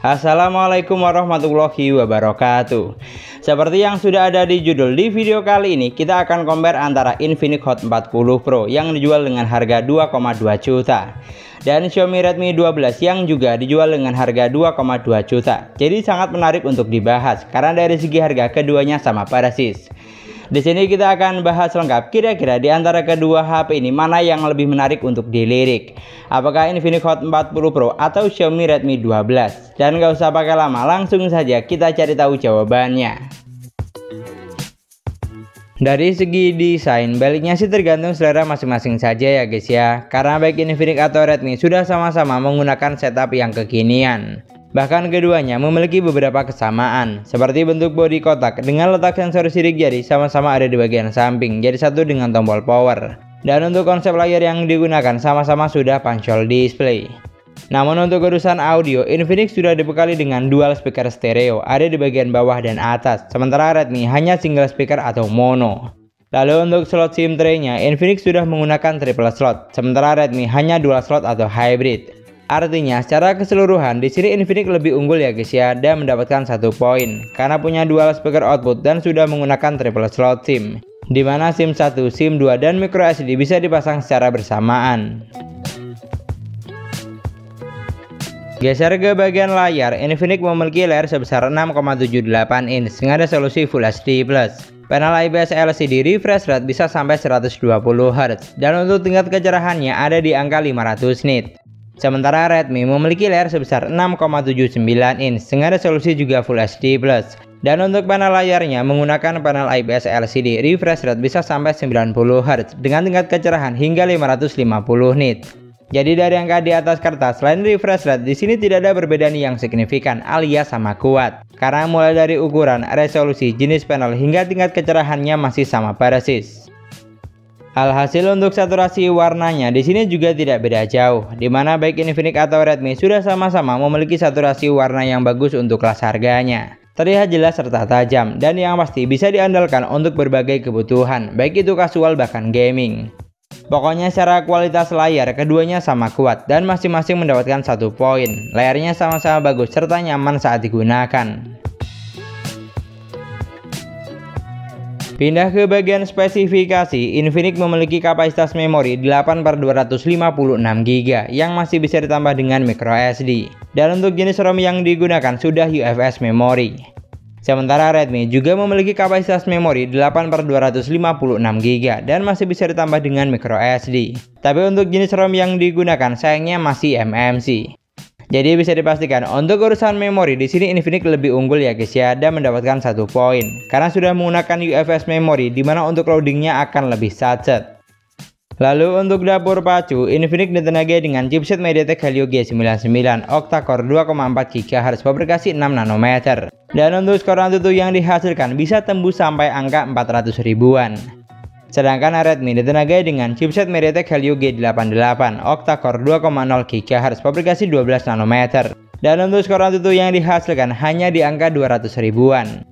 Assalamualaikum warahmatullahi wabarakatuh. Seperti yang sudah ada di judul, di video kali ini kita akan compare antara Infinix Hot 40 Pro yang dijual dengan harga 2,2 juta dan Xiaomi Redmi 12 yang juga dijual dengan harga 2,2 juta. Jadi sangat menarik untuk dibahas karena dari segi harga keduanya sama persis. Di sini kita akan bahas lengkap kira-kira di antara kedua HP ini mana yang lebih menarik untuk dilirik. Apakah Infinix Hot 40 Pro atau Xiaomi Redmi 12? Dan gak usah pakai lama, langsung saja kita cari tahu jawabannya. Dari segi desain, baliknya sih tergantung selera masing-masing saja ya guys ya. Karena baik Infinix atau Redmi sudah sama-sama menggunakan setup yang kekinian. Bahkan keduanya memiliki beberapa kesamaan, seperti bentuk bodi kotak dengan letak sensor sidik jari sama-sama ada di bagian samping, jadi satu dengan tombol power. Dan untuk konsep layar yang digunakan sama-sama sudah punch-hole display. Namun untuk urusan audio, Infinix sudah dibekali dengan dual speaker stereo, ada di bagian bawah dan atas, sementara Redmi hanya single speaker atau mono. Lalu untuk slot SIM tray-nya, Infinix sudah menggunakan triple slot, sementara Redmi hanya dual slot atau hybrid. Artinya secara keseluruhan di sini Infinix lebih unggul ya guys ya, dan mendapatkan 1 poin karena punya dual speaker output dan sudah menggunakan triple slot SIM, dimana SIM 1, SIM 2 dan micro SD bisa dipasang secara bersamaan. Geser ke bagian layar, Infinix memiliki layar sebesar 6,78 inch dengan resolusi Full HD+. Panel IPS LCD refresh rate bisa sampai 120 Hz dan untuk tingkat kecerahannya ada di angka 500 nit. Sementara Redmi memiliki layar sebesar 6,79 inch dengan resolusi juga Full HD+. Dan untuk panel layarnya menggunakan panel IPS LCD refresh rate bisa sampai 90 Hz dengan tingkat kecerahan hingga 550 nit. Jadi dari angka di atas kertas, selain refresh rate di sini tidak ada perbedaan yang signifikan alias sama kuat. Karena mulai dari ukuran, resolusi, jenis panel hingga tingkat kecerahannya masih sama persis. Alhasil untuk saturasi warnanya di sini juga tidak beda jauh, dimana baik Infinix atau Redmi sudah sama-sama memiliki saturasi warna yang bagus untuk kelas harganya. Terlihat jelas serta tajam dan yang pasti bisa diandalkan untuk berbagai kebutuhan, baik itu kasual bahkan gaming. Pokoknya secara kualitas layar keduanya sama kuat dan masing-masing mendapatkan 1 poin. Layarnya sama-sama bagus serta nyaman saat digunakan. Pindah ke bagian spesifikasi, Infinix memiliki kapasitas memori 8/256 GB yang masih bisa ditambah dengan micro SD. Dan untuk jenis ROM yang digunakan sudah UFS memory. Sementara Redmi juga memiliki kapasitas memori 8/256 GB dan masih bisa ditambah dengan micro SD. Tapi untuk jenis ROM yang digunakan sayangnya masih MMC. Jadi bisa dipastikan untuk urusan memori di sini Infinix lebih unggul ya guys ya, dan mendapatkan 1 poin karena sudah menggunakan UFS memory dimana untuk loadingnya akan lebih sacet. Lalu untuk dapur pacu, Infinix ditenagai dengan chipset MediaTek Helio G99 octa-core 2,4 GHz fabrikasi 6 nanometer. Dan untuk skor AnTuTu yang dihasilkan bisa tembus sampai angka 400 ribuan. Sedangkan Redmi ditenagai dengan chipset MediaTek Helio G88 octa-core 2,0 GHz fabrikasi 12 nanometer. Dan untuk skor AnTuTu yang dihasilkan hanya di angka 200 ribuan.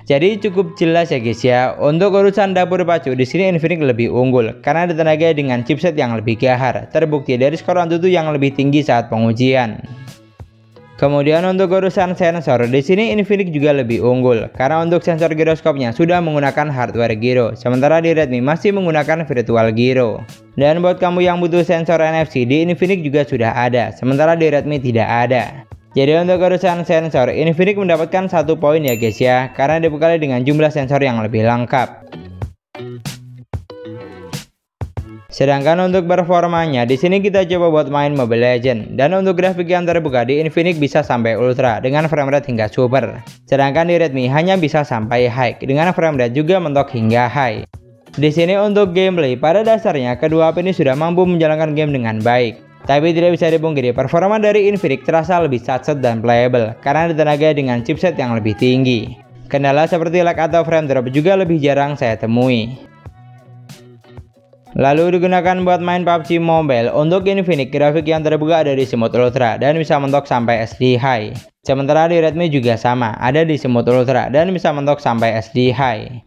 Jadi cukup jelas ya guys ya, untuk urusan dapur pacu di sini Infinix lebih unggul karena ditenagai dengan chipset yang lebih gahar, terbukti dari skor AnTuTu yang lebih tinggi saat pengujian. Kemudian untuk urusan sensor, di sini Infinix juga lebih unggul karena untuk sensor giroskopnya sudah menggunakan hardware gyro, sementara di Redmi masih menggunakan virtual gyro. Dan buat kamu yang butuh sensor NFC, di Infinix juga sudah ada, sementara di Redmi tidak ada. Jadi untuk urusan sensor, Infinix mendapatkan 1 poin ya guys ya, karena dibekali dengan jumlah sensor yang lebih lengkap. Sedangkan untuk performanya di sini kita coba buat main Mobile Legends, dan untuk grafik yang terbuka di Infinix bisa sampai ultra dengan frame rate hingga super. Sedangkan di Redmi hanya bisa sampai high dengan frame rate juga mentok hingga high. Di sini untuk gameplay pada dasarnya kedua HP ini sudah mampu menjalankan game dengan baik. Tapi tidak bisa dipungkiri performa dari Infinix terasa lebih sacet dan playable karena ditenagai dengan chipset yang lebih tinggi. Kendala seperti lag atau frame drop juga lebih jarang saya temui. Lalu digunakan buat main PUBG Mobile, untuk Infinix grafik yang terbuka ada di Smooth Ultra dan bisa mentok sampai SD High. Sementara di Redmi juga sama, ada di Smooth Ultra dan bisa mentok sampai SD High.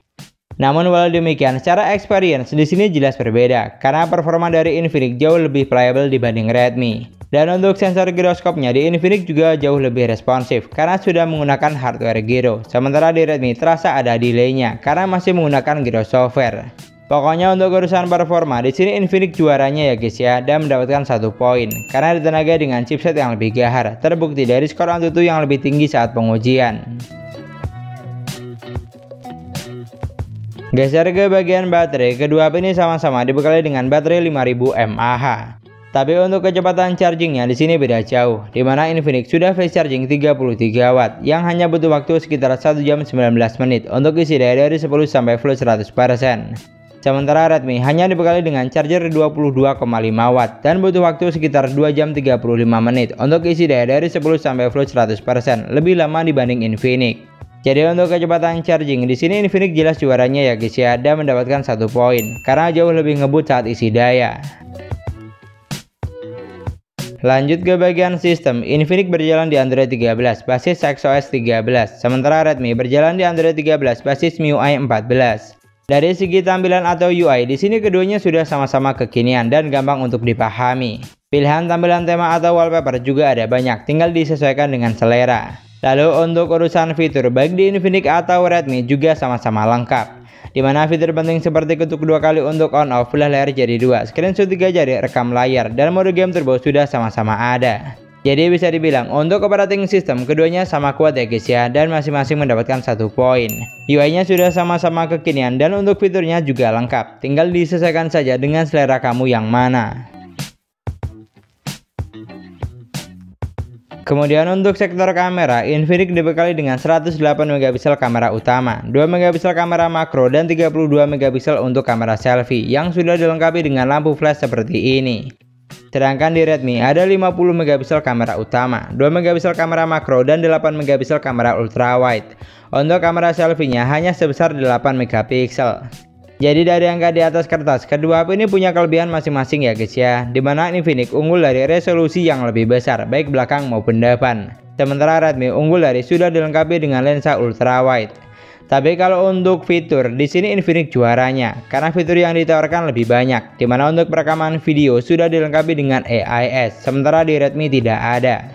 Namun walau demikian, secara experience di sini jelas berbeda karena performa dari Infinix jauh lebih playable dibanding Redmi. Dan untuk sensor giroskopnya di Infinix juga jauh lebih responsif karena sudah menggunakan hardware gyro. Sementara di Redmi terasa ada delay-nya karena masih menggunakan gyro software. Pokoknya untuk urusan performa di sini Infinix juaranya ya guys ya, dan mendapatkan 1 poin karena ditenagai dengan chipset yang lebih gahar, terbukti dari skor AnTuTu yang lebih tinggi saat pengujian. Geser ke bagian baterai, kedua HP ini sama-sama dibekali dengan baterai 5000 mAh. Tapi untuk kecepatan chargingnya di sini beda jauh, di mana Infinix sudah fast charging 33 watt yang hanya butuh waktu sekitar 1 jam 19 menit untuk isi daya dari 10 sampai full 100%. Sementara Redmi hanya dibekali dengan charger 22,5 watt dan butuh waktu sekitar 2 jam 35 menit untuk isi daya dari 10 sampai full 100%, lebih lama dibanding Infinix. Jadi untuk kecepatan charging di sini Infinix jelas juaranya ya guys ya, dan mendapatkan 1 poin karena jauh lebih ngebut saat isi daya. Lanjut ke bagian sistem, Infinix berjalan di Android 13 basis XOS 13, sementara Redmi berjalan di Android 13 basis MIUI 14. Dari segi tampilan atau UI, di sini keduanya sudah sama-sama kekinian dan gampang untuk dipahami. Pilihan tampilan tema atau wallpaper juga ada banyak, tinggal disesuaikan dengan selera. Lalu untuk urusan fitur, baik di Infinix atau Redmi juga sama-sama lengkap. Dimana fitur penting seperti ketuk 2 kali untuk on off, belah layar jadi 2, screenshot 3 jari, rekam layar, dan mode game turbo sudah sama-sama ada. Jadi bisa dibilang untuk operating system keduanya sama kuat ya guys ya, dan masing-masing mendapatkan 1 poin. UI-nya sudah sama-sama kekinian dan untuk fiturnya juga lengkap, tinggal disesuaikan saja dengan selera kamu yang mana. Kemudian untuk sektor kamera, Infinix dibekali dengan 108 megapiksel kamera utama, 2 megapiksel kamera makro, dan 32 megapiksel untuk kamera selfie yang sudah dilengkapi dengan lampu flash seperti ini. Sedangkan di Redmi ada 50 megapiksel kamera utama, 2 megapiksel kamera makro, dan 8 megapiksel kamera ultrawide. Untuk kamera selfie-nya hanya sebesar 8 megapiksel. Jadi dari angka di atas kertas, kedua HP ini punya kelebihan masing-masing ya guys ya, dimana Infinix unggul dari resolusi yang lebih besar baik belakang maupun depan. Sementara Redmi unggul dari sudah dilengkapi dengan lensa ultrawide. Tapi kalau untuk fitur, di sini Infinix juaranya karena fitur yang ditawarkan lebih banyak, dimana untuk perekaman video sudah dilengkapi dengan AIS, sementara di Redmi tidak ada.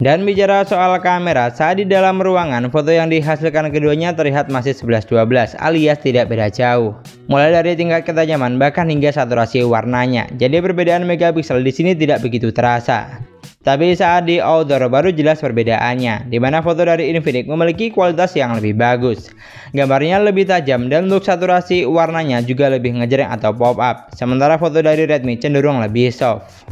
Dan bicara soal kamera, saat di dalam ruangan, foto yang dihasilkan keduanya terlihat masih 11-12 alias tidak beda jauh. Mulai dari tingkat ketajaman bahkan hingga saturasi warnanya. Jadi perbedaan megapiksel di sini tidak begitu terasa. Tapi saat di outdoor baru jelas perbedaannya, dimana foto dari Infinix memiliki kualitas yang lebih bagus. Gambarnya lebih tajam dan untuk saturasi warnanya juga lebih ngejreng atau pop up. Sementara foto dari Redmi cenderung lebih soft.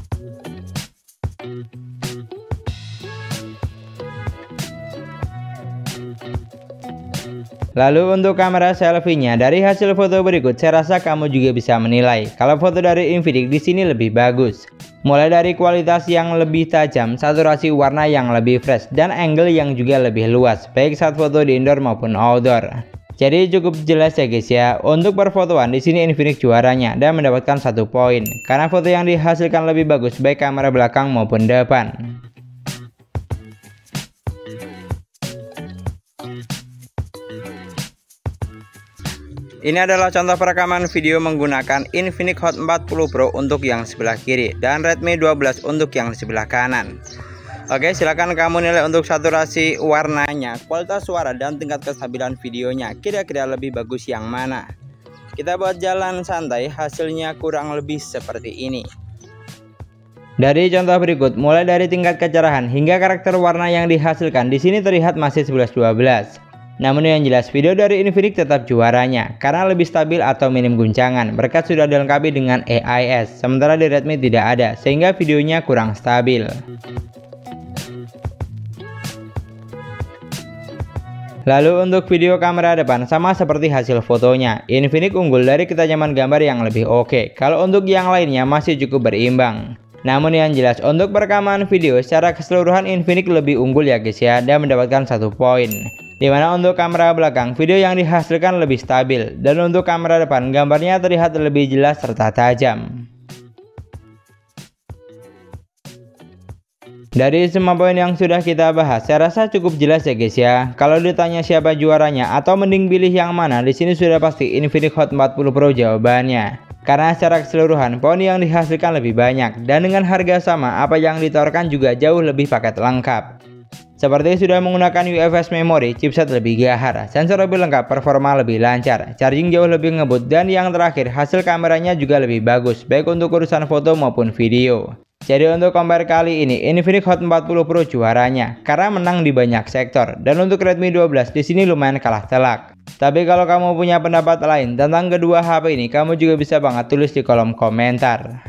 Lalu untuk kamera selfie-nya, dari hasil foto berikut saya rasa kamu juga bisa menilai kalau foto dari Infinix di sini lebih bagus. Mulai dari kualitas yang lebih tajam, saturasi warna yang lebih fresh, dan angle yang juga lebih luas, baik saat foto di indoor maupun outdoor. Jadi cukup jelas ya guys ya, untuk perfotoan di sini Infinix juaranya dan mendapatkan 1 poin karena foto yang dihasilkan lebih bagus baik kamera belakang maupun depan. Ini adalah contoh perekaman video menggunakan Infinix Hot 40 Pro untuk yang sebelah kiri dan Redmi 12 untuk yang sebelah kanan. Oke, silakan kamu nilai untuk saturasi warnanya, kualitas suara, dan tingkat kestabilan videonya. Kira-kira lebih bagus yang mana? Kita buat jalan santai, hasilnya kurang lebih seperti ini. Dari contoh berikut, mulai dari tingkat kecerahan hingga karakter warna yang dihasilkan, di sini terlihat masih 11-12. Namun yang jelas video dari Infinix tetap juaranya karena lebih stabil atau minim guncangan berkat sudah dilengkapi dengan AIS, sementara di Redmi tidak ada sehingga videonya kurang stabil. Lalu untuk video kamera depan sama seperti hasil fotonya, Infinix unggul dari ketajaman gambar yang lebih oke, kalau untuk yang lainnya masih cukup berimbang. Namun yang jelas untuk perekaman video secara keseluruhan Infinix lebih unggul ya guys ya, dan mendapatkan 1 poin. Dimana untuk kamera belakang video yang dihasilkan lebih stabil dan untuk kamera depan gambarnya terlihat lebih jelas serta tajam. Dari semua poin yang sudah kita bahas, saya rasa cukup jelas ya guys ya. Kalau ditanya siapa juaranya atau mending pilih yang mana, di sini sudah pasti Infinix Hot 40 Pro jawabannya. Karena secara keseluruhan poni yang dihasilkan lebih banyak dan dengan harga sama apa yang ditawarkan juga jauh lebih paket lengkap. Seperti sudah menggunakan UFS memori, chipset lebih gahar, sensor lebih lengkap, performa lebih lancar, charging jauh lebih ngebut, dan yang terakhir hasil kameranya juga lebih bagus baik untuk urusan foto maupun video. Jadi untuk compare kali ini Infinix Hot 40 Pro juaranya karena menang di banyak sektor, dan untuk Redmi 12 di sini lumayan kalah telak. Tapi kalau kamu punya pendapat lain tentang kedua HP ini, kamu juga bisa banget tulis di kolom komentar.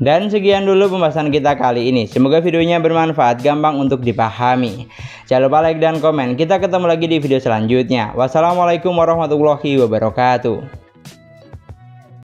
Dan sekian dulu pembahasan kita kali ini. Semoga videonya bermanfaat, gampang untuk dipahami. Jangan lupa like dan komen. Kita ketemu lagi di video selanjutnya. Wassalamualaikum warahmatullahi wabarakatuh.